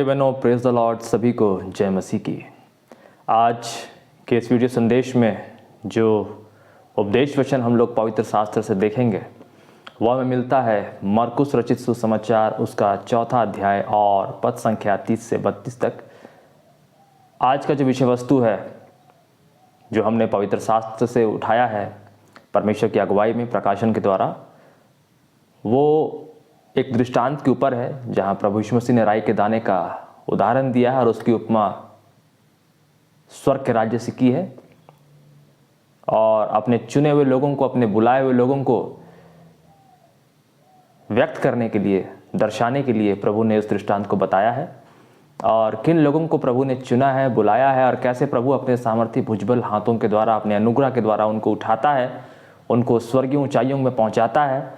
बहनों, praise the Lord, सभी को जय मसीह की। आज के इस वीडियो संदेश में जो उपदेश वचन हम लोग पवित्र शास्त्र से देखेंगे वह हमें मिलता है मरकुस रचित सुसमाचार उसका 4 अध्याय और पद संख्या 30 से 32 तक। आज का जो विषय वस्तु है जो हमने पवित्र शास्त्र से उठाया है परमेश्वर की अगुवाई में प्रकाशन के द्वारा, वो एक दृष्टांत के ऊपर है जहां प्रभु यीशु मसीह ने राई के दाने का उदाहरण दिया है और उसकी उपमा स्वर्ग के राज्य से की है। और अपने चुने हुए लोगों को, अपने बुलाए हुए लोगों को व्यक्त करने के लिए, दर्शाने के लिए प्रभु ने उस दृष्टांत को बताया है और किन लोगों को प्रभु ने चुना है, बुलाया है और कैसे प्रभु अपने सामर्थ्य भुजबल हाथों के द्वारा, अपने अनुग्रह के द्वारा उनको उठाता है, उनको स्वर्गीय ऊंचाइयों में पहुंचाता है।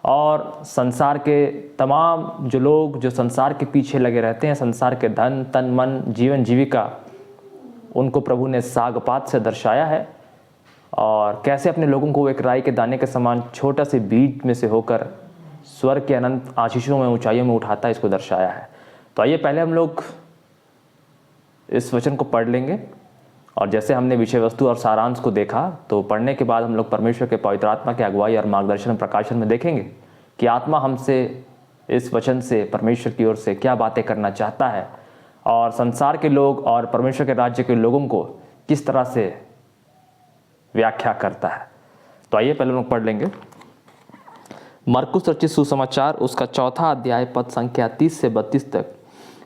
और संसार के तमाम जो लोग जो संसार के पीछे लगे रहते हैं, संसार के धन, तन, मन, जीवन, जीविका, उनको प्रभु ने सागपात से दर्शाया है और कैसे अपने लोगों को एक राई के दाने के समान छोटा से बीज में से होकर स्वर्ग के अनंत आशीषों में, ऊंचाइयों में उठाता है, इसको दर्शाया है। तो आइए पहले हम लोग इस वचन को पढ़ लेंगे और जैसे हमने विषय वस्तु और सारांश को देखा तो पढ़ने के बाद हम लोग परमेश्वर के पवित्र आत्मा की अगुवाई और मार्गदर्शन प्रकाशन में देखेंगे कि आत्मा हमसे इस वचन से, परमेश्वर की ओर से क्या बातें करना चाहता है और संसार के लोग और परमेश्वर के राज्य के लोगों को किस तरह से व्याख्या करता है। तो आइए पहले हम लोग पढ़ लेंगे मरकुस रचित सुसमाचार उसका 4 अध्याय पद संख्या 30 से 32 तक।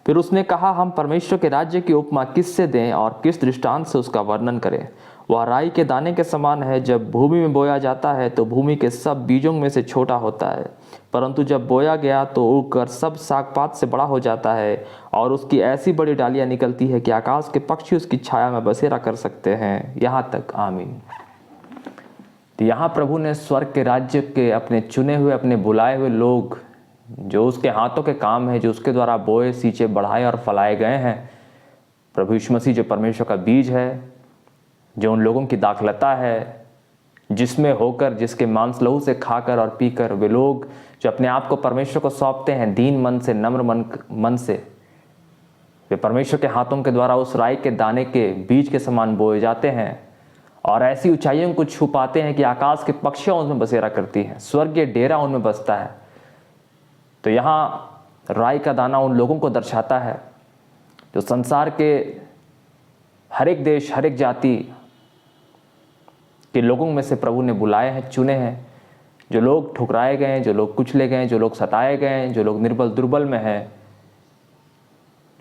फिर उसने कहा, हम परमेश्वर के राज्य की उपमा किससे दें और किस दृष्टांत से उसका वर्णन करें। वह राई के दाने के समान है। जब भूमि में बोया जाता है तो भूमि के सब बीजों में से छोटा होता है, परंतु जब बोया गया तो उगकर सब सागपात से बड़ा हो जाता है और उसकी ऐसी बड़ी डालियां निकलती है कि आकाश के पक्षी उसकी छाया में बसेरा कर सकते हैं। यहाँ तक आमीन। तो यहाँ प्रभु ने स्वर्ग के राज्य के अपने चुने हुए, अपने बुलाए हुए लोग जो उसके हाथों के काम है, जो उसके द्वारा बोए, सींचे, बढ़ाए और फैलाए गए हैं, प्रभु यीशु मसीह जो परमेश्वर का बीज है, जो उन लोगों की दाखलता है, जिसमें होकर, जिसके मांस लहू से खाकर और पीकर वे लोग जो अपने आप को परमेश्वर को सौंपते हैं दीन मन से, नम्र मन से, वे परमेश्वर के हाथों के द्वारा उस राई के दाने के बीज के समान बोए जाते हैं और ऐसी ऊंचाइयों को छू पाते हैं कि आकाश के पक्षियां उनमें बसेरा करती हैं, स्वर्गीय डेरा उनमें बसता है। तो यहाँ राई का दाना उन लोगों को दर्शाता है जो संसार के हर एक देश, हर एक जाति के लोगों में से प्रभु ने बुलाए हैं, चुने हैं। जो लोग ठुकराए गए हैं, जो लोग कुचले गए हैं, जो लोग सताए गए हैं, जो लोग निर्बल दुर्बल में हैं,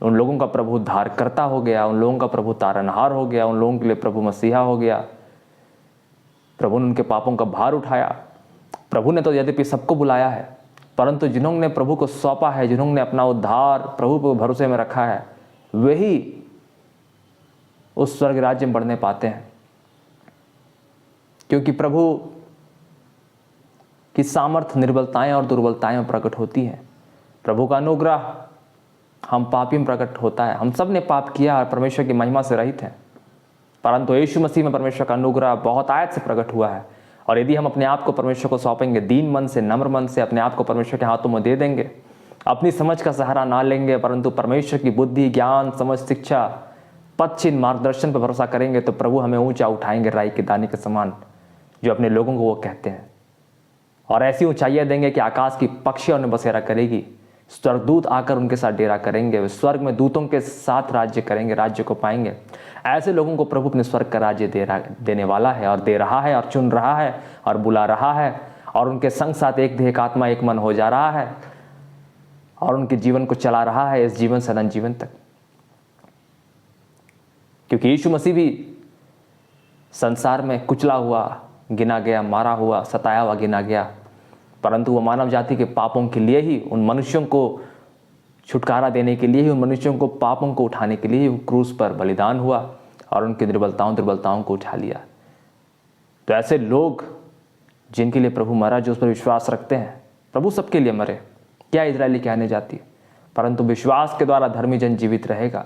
उन लोगों का प्रभु उद्धारकर्ता हो गया, उन लोगों का प्रभु तारनहार हो गया, उन लोगों के लिए प्रभु मसीहा हो गया। प्रभु ने उनके पापों का भार उठाया। प्रभु ने तो यद्यपि सबको बुलाया है, परंतु जिन्होंने प्रभु को सौंपा है, जिन्होंने अपना उद्धार प्रभु को भरोसे में रखा है, वही उस स्वर्ग राज्य में बढ़ने पाते हैं। क्योंकि प्रभु की सामर्थ्य निर्बलताएं और दुर्बलताएं में प्रकट होती हैं। प्रभु का अनुग्रह हम पापी में प्रकट होता है। हम सब ने पाप किया और परमेश्वर की महिमा से रहित हैं, परंतु यीशु मसीह में परमेश्वर का अनुग्रह बहुत आयत से प्रकट हुआ है। और यदि हम अपने आप को परमेश्वर को सौंपेंगे, दीन मन से, नम्र मन से अपने आप को परमेश्वर के हाथों में दे देंगे, अपनी समझ का सहारा ना लेंगे, परंतु परमेश्वर की बुद्धि, ज्ञान, समझ, शिक्षा, पथ चिन्ह, मार्गदर्शन पर भरोसा करेंगे, तो प्रभु हमें ऊंचा उठाएंगे राई के दाने के समान, जो अपने लोगों को वो कहते हैं। और ऐसी ऊंचाइयां देंगे कि आकाश की पक्षियों में बसेरा करेगी, स्वर्गदूत आकर उनके साथ डेरा करेंगे, वे स्वर्ग में दूतों के साथ राज्य करेंगे, राज्य को पाएंगे। ऐसे लोगों को प्रभु अपने स्वर्ग का राज्य देने वाला है और दे रहा है और चुन रहा है और बुला रहा है और उनके संग साथ एक देह, एक आत्मा, एक मन हो जा रहा है और उनके जीवन को चला रहा है, इस जीवन से अनंत जीवन तक। क्योंकि यीशु मसीह भी संसार में कुचला हुआ गिना गया, मारा हुआ, सताया हुआ गिना गया, परंतु वो मानव जाति के पापों के लिए ही, उन मनुष्यों को छुटकारा देने के लिए ही, उन मनुष्यों को पापों को उठाने के लिए ही वो क्रूस पर बलिदान हुआ और उनकी दुर्बलताओं को उठा लिया। तो ऐसे लोग जिनके लिए प्रभु मरा, जो उस पर विश्वास रखते हैं, प्रभु सबके लिए मरे, क्या इजरायली कहने जाती, परंतु विश्वास के द्वारा धर्मी जन जीवित रहेगा।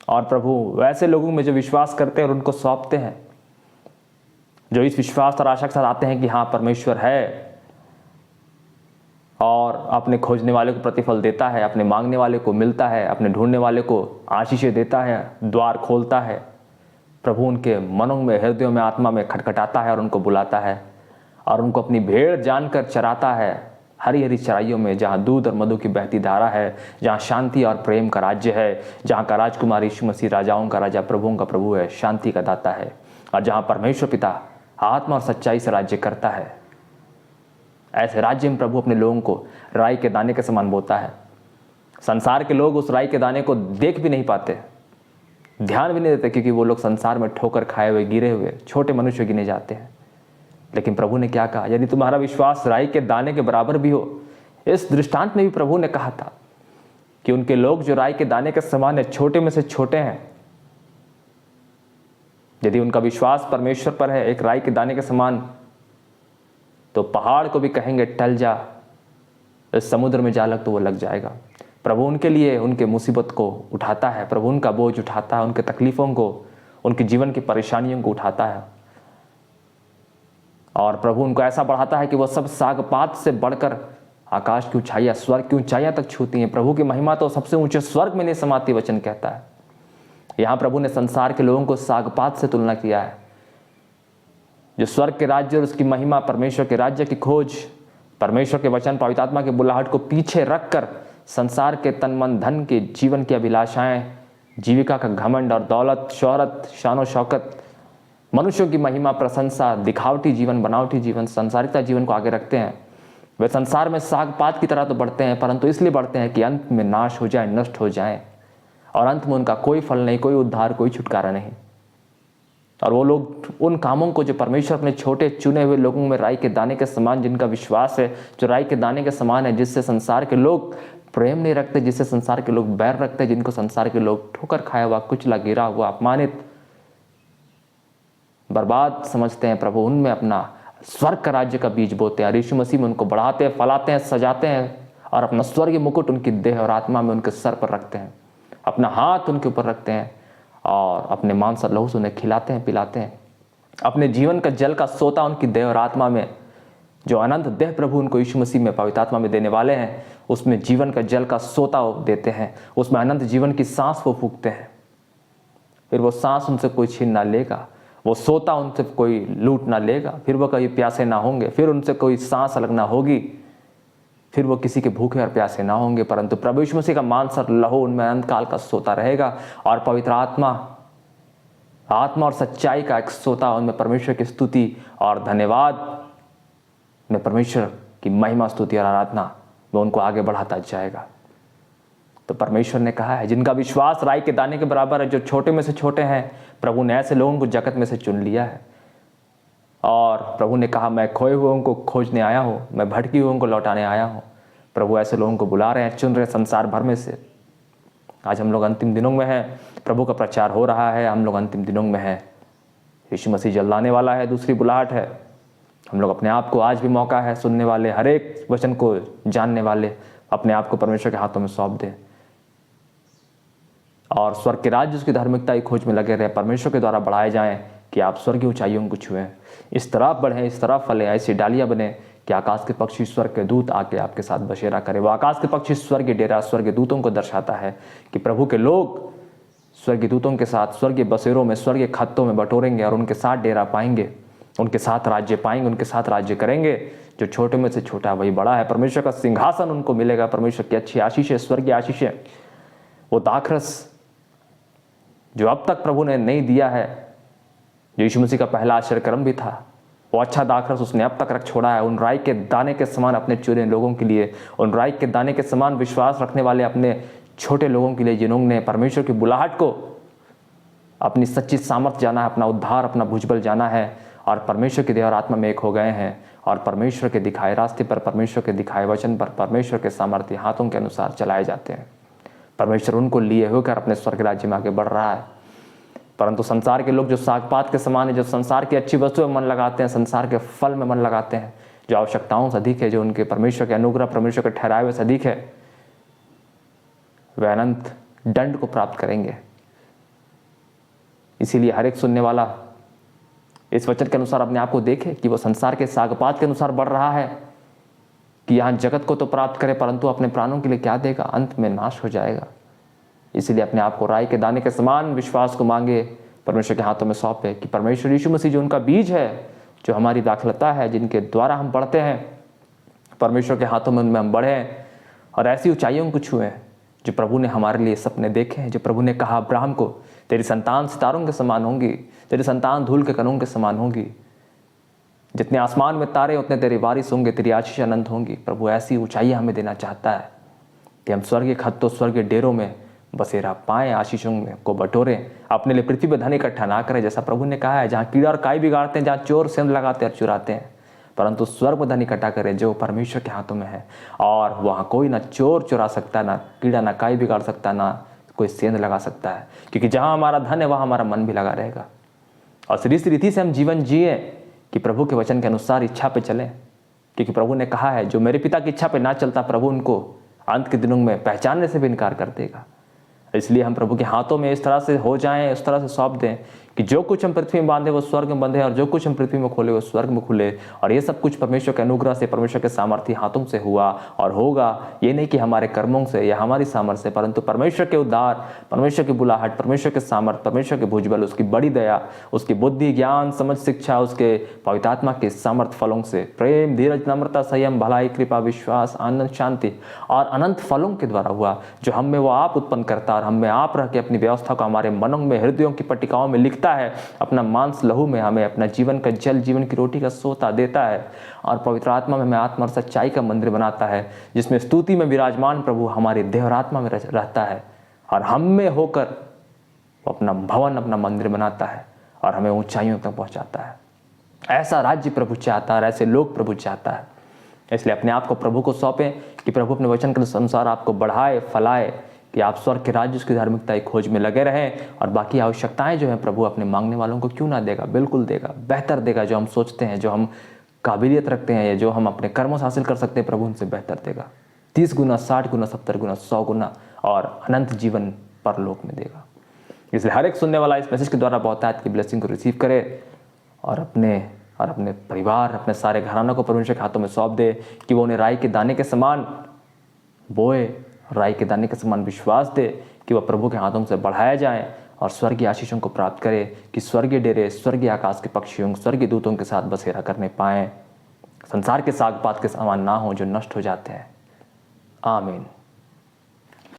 और प्रभु वैसे लोगों में जो विश्वास करते हैं और उनको सौंपते हैं, जो इस विश्वास और आशा के साथ आते हैं कि हाँ परमेश्वर है और अपने खोजने वाले को प्रतिफल देता है, अपने मांगने वाले को मिलता है, अपने ढूंढने वाले को आशीषें देता है, द्वार खोलता है। प्रभु उनके मनों में, हृदयों में, आत्मा में खटखटाता है और उनको बुलाता है और उनको अपनी भेड़ जानकर चराता है हरी हरी चराइयों में, जहाँ दूध और मधु की बहती धारा है, जहाँ शांति और प्रेम का राज्य है, जहाँ का राजकुमार यीशु मसीह राजाओं का राजा, प्रभुओं का प्रभु है, शांति का दाता है, और जहाँ परमेश्वर पिता आत्मा और सच्चाई से राज्य करता है। ऐसे राज्य में प्रभु अपने लोगों को राई के दाने के समान बोता है। संसार के लोग उस राई के दाने को देख भी नहीं पाते, ध्यान भी नहीं देते, क्योंकि वो लोग संसार में ठोकर खाए हुए, गिरे हुए छोटे मनुष्य गिने जाते हैं। लेकिन प्रभु ने क्या कहा? यदि तुम्हारा विश्वास राई के दाने के बराबर भी हो, इस दृष्टांत में भी प्रभु ने कहा था कि उनके लोग जो राई के दाने के समान है, छोटे में से छोटे हैं, यदि उनका विश्वास परमेश्वर पर है एक राई के दाने के समान, तो पहाड़ को भी कहेंगे टल जा, इस समुद्र में जा लग, तो वो लग जाएगा। प्रभु उनके लिए उनके मुसीबत को उठाता है, प्रभु उनका बोझ उठाता है, उनके तकलीफों को, उनके जीवन की परेशानियों को उठाता है, और प्रभु उनको ऐसा बढ़ाता है कि वो सब सागपात से बढ़कर आकाश की ऊंचाइयां, स्वर्ग की ऊंचाइयां तक छूती हैं। प्रभु की महिमा तो सबसे ऊंचे स्वर्ग में नहीं समाती, वचन कहता है। यहाँ प्रभु ने संसार के लोगों को सागपात से तुलना किया है। जो स्वर्ग के राज्य और उसकी महिमा, परमेश्वर के राज्य की खोज, परमेश्वर के वचन, पवित्र आत्मा के बुलाहट को पीछे रखकर संसार के तन मन धन के जीवन की अभिलाषाएं, जीविका का घमंड और दौलत, शोहरत, शानो शौकत, मनुष्यों की महिमा, प्रशंसा, दिखावटी जीवन, बनावटी जीवन, संसारिकता जीवन को आगे रखते हैं। वे संसार में सागपात की तरह तो बढ़ते हैं, परंतु इसलिए बढ़ते हैं कि अंत में नाश हो जाए, नष्ट हो जाए, और अंत में उनका कोई फल नहीं, कोई उद्धार, कोई छुटकारा नहीं। और वो लोग उन कामों को जो परमेश्वर अपने छोटे चुने हुए लोगों में राई के दाने के समान, जिनका विश्वास है, जो राई के दाने के समान है, जिससे संसार के लोग प्रेम नहीं रखते, जिससे संसार के लोग बैर रखते, जिनको संसार के लोग ठोकर खाया हुआ, कुचला, गिरा हुआ, अपमानित, बर्बाद समझते हैं, प्रभु उनमें अपना स्वर्ग का राज्य का बीज बोते हैं। यीशु मसीह में उनको बढ़ाते हैं, फलाते हैं, सजाते हैं, और अपना स्वर्गीय मुकुट उनकी देह और आत्मा में उनके सर पर रखते हैं, अपना हाथ उनके ऊपर रखते हैं, और अपने मांस और लहू से उन्हें खिलाते हैं, पिलाते हैं। अपने जीवन का जल का सोता उनकी देह और आत्मा में, जो अनंत देह प्रभु उनको यीशु मसीह में पवित्र आत्मा में देने वाले हैं, उसमें जीवन का जल का सोता देते हैं, उसमें अनंत जीवन की सांस वो फूकते हैं। फिर वो सांस उनसे कोई छीन ना लेगा, वो सोता उनसे कोई लूट ना लेगा, फिर वो कभी प्यासे ना होंगे, फिर उनसे कोई सांस अलग ना होगी, फिर वो किसी के भूखे और प्यासे ना होंगे, परंतु प्रभु यीशु मसीह का मांस और लहू उनमें अनंत काल का सोता रहेगा, और पवित्र आत्मा और सच्चाई का एक सोता उनमें परमेश्वर की स्तुति और धन्यवाद में परमेश्वर की महिमा, स्तुति और आराधना में उनको आगे बढ़ाता जाएगा। तो परमेश्वर ने कहा है, जिनका विश्वास राई के दाने के बराबर है, जो छोटे में से छोटे हैं, प्रभु ने ऐसे लोगों को जगत में से चुन लिया है। और प्रभु ने कहा, मैं खोए हुओं को खोजने आया हूँ, मैं भटकी हुओं को लौटाने आया हूँ। प्रभु ऐसे लोगों को बुला रहे हैं, चुन रहे हैं संसार भर में से। आज हम लोग अंतिम दिनों में हैं, प्रभु का प्रचार हो रहा है, हम लोग अंतिम दिनों में हैं। यीशु मसीह जल्द आने वाला है, दूसरी बुलाहट है। हम लोग अपने आप को, आज भी मौका है, सुनने वाले, हर एक वचन को जानने वाले, अपने आप को परमेश्वर के हाथों में सौंप दें, और स्वर्ग के राज्य, उसकी धार्मिकता की खोज में लगे रहे, परमेश्वर के द्वारा बढ़ाए जाएं, कि आप स्वर्गीय ऊंचाइयों को छुएं, इस तरफ बढ़ें, इस तरफ फलें, ऐसी डालियां बने कि आकाश के पक्षी, स्वर्ग के दूत आके आपके साथ बसेरा करें। वो आकाश के पक्षी स्वर्गीय डेरा, स्वर्गीय दूतों को दर्शाता है कि प्रभु के लोग स्वर्गीय दूतों के साथ स्वर्गीय बसेरों में, स्वर्गीय खत्तों में बटोरेंगे, और उनके साथ डेरा पाएंगे, उनके साथ राज्य पाएंगे, उनके साथ राज्य करेंगे। जो छोटे में से छोटा है वही बड़ा है, परमेश्वर का सिंहासन उनको मिलेगा, परमेश्वर की अच्छी आशीष है, स्वर्गीय आशीष है। वो दाखरस जो अब तक प्रभु ने नहीं दिया है, जो यीशु मसीह का पहला आश्चर्य कर्म भी था, वो अच्छा दाखरस उसने अब तक रख छोड़ा है, उन राई के दाने के समान अपने चुने लोगों के लिए, उन राई के दाने के समान विश्वास रखने वाले अपने छोटे लोगों के लिए, जिन्होंने परमेश्वर की बुलाहट को, अपनी सच्ची सामर्थ जाना है, अपना उद्धार, अपना भुजबल जाना है, और परमेश्वर की देह और आत्मा में एक हो गए हैं, और परमेश्वर के दिखाए रास्ते पर, परमेश्वर के दिखाए वचन पर, परमेश्वर के सामर्थ्य हाथों के अनुसार चलाए जाते हैं। परमेश्वर उनको लिए होकर अपने स्वर्ग राज्य में आगे बढ़ रहा है। परंतु संसार के लोग जो सागपात के समान है, जो संसार की अच्छी वस्तुओं में मन लगाते हैं, संसार के फल में मन लगाते हैं, जो आवश्यकताओं से अधिक है, जो उनके परमेश्वर के अनुग्रह, परमेश्वर के ठहराए हुए से अधिक है, वे अनंत दंड को प्राप्त करेंगे। इसीलिए हर एक सुनने वाला इस वचन के अनुसार अपने आप को देखे कि वो संसार के सागपात के अनुसार बढ़ रहा है, कि यहाँ जगत को तो प्राप्त करे परंतु अपने प्राणों के लिए क्या देगा, अंत में नाश हो जाएगा। इसलिए अपने आप को राई के दाने के समान विश्वास को मांगे, परमेश्वर के हाथों में सौंपे कि परमेश्वर यीशु मसीह जो उनका बीज है, जो हमारी दाखलता है, जिनके द्वारा हम बढ़ते हैं, परमेश्वर के हाथों में उनमें हम बढ़ें और ऐसी ऊंचाइयों को छुएं जो प्रभु ने हमारे लिए सपने देखे हैं। जो प्रभु ने कहा अब्राहम को, तेरी संतान सितारों के समान होंगी, तेरी संतान धूल के कणों के समान होंगी, जितने आसमान में तारे उतने तेरे वारिस होंगे, तेरी आशीष अनंत होंगी। प्रभु ऐसी ऊंचाइयां हमें देना चाहता है कि हम स्वर्गीय खत्तों, स्वर्गीय डेरों में बसेरा पाएं, आशीषों में को बटोरें, अपने लिए पृथ्वी पर धन इकट्ठा ना करें। जैसा प्रभु ने कहा है, जहाँ कीड़ा और काई बिगाड़ते हैं, जहाँ चोर सेंध लगाते और चुराते हैं, परंतु स्वर्ग में धन इकट्ठा करें जो परमेश्वर के हाथों में है। और वहाँ कोई ना चोर चुरा सकता, ना कीड़ा ना काई बिगाड़ सकता, ना कोई सेंध लगा सकता है, क्योंकि जहाँ हमारा धन है वहाँ हमारा मन भी लगा रहेगा। और इस रीति से हम जीवन जिए कि प्रभु के वचन के अनुसार इच्छा पे चलें, क्योंकि प्रभु ने कहा है जो मेरे पिता की इच्छा पे ना चलता, प्रभु उनको अंत के दिनों में पहचानने से भी इनकार कर देगा। इसलिए हम प्रभु के हाथों में इस तरह से हो जाएं, इस तरह से सौंप दें कि जो कुछ हम पृथ्वी में बांधे वो स्वर्ग में बंधे, और जो कुछ हम पृथ्वी में खोले वो स्वर्ग में खुले। और ये सब कुछ परमेश्वर के अनुग्रह से, परमेश्वर के सामर्थी हाथों से हुआ और होगा। ये नहीं कि हमारे कर्मों से या हमारी सामर्थ्य से, परंतु परमेश्वर के उद्धार, परमेश्वर की बुलाहट, परमेश्वर के सामर्थ्य, परमेश्वर के भुजबल, उसकी बड़ी दया, उसकी बुद्धि, ज्ञान, समझ, शिक्षा, उसके पवित्र आत्मा के सामर्थ्य फलों से, प्रेम, धीरज, नम्रता, संयम, भलाई, कृपा, विश्वास, आनंद, शांति और अनंत फलों के द्वारा हुआ, जो हम में वो आप उत्पन्न करता और हम में आप रह के अपनी व्यवस्था को हमारे मनों में, हृदयों की पट्टिकाओं में लिखता है, अपना मांस लहू में हमें अपना जीवन का जल, जीवन की रोटी का सोता देता है, और पवित्र आत्मा में हमें आत्मा और सच्चाई का मंदिर बनाता है, जिसमें स्तुति में विराजमान प्रभु हमारे देह और आत्मा में रहता है, और हम में होकर अपना भवन, अपना मंदिर बनाता है और हमें ऊंचाइयों तक पहुंचाता है। ऐसा राज्य प्रभु चाहता है और ऐसे लोग प्रभु चाहता है। इसलिए अपने आप को प्रभु को सौंपें कि प्रभु अपने वचन के अनुसार आपको बढ़ाए, फैलाए, कि आप स्वर्ग के राज्य, उसकी धार्मिकता की खोज में लगे रहें, और बाकी आवश्यकताएं जो हैं प्रभु अपने मांगने वालों को क्यों ना देगा, बिल्कुल देगा, बेहतर देगा। जो हम सोचते हैं, जो हम काबिलियत रखते हैं, या जो हम अपने कर्मों से हासिल कर सकते हैं, प्रभु उनसे बेहतर देगा। 30 गुना, 60 गुना, 70 गुना, 100 गुना, और अनंत जीवन परलोक में देगा। इसलिए हर एक सुनने वाला इस मैसेज के द्वारा बहुतायत की ब्लेसिंग को रिसीव करे और अपने परिवार, अपने सारे घरानों को परमेश्वर के हाथों में सौंप दे कि वो उन्हें राई के दाने के समान बोए, राई के दाने के समान विश्वास दे कि वह प्रभु के हाथों से बढ़ाया जाए और स्वर्गीय आशीषों को प्राप्त करे, कि स्वर्गीय डेरे, स्वर्गीय आकाश के पक्षियों, स्वर्गीय दूतों के साथ बसेरा करने पाएं, संसार के साग पात के समान ना हो जो नष्ट हो जाते हैं। आमीन।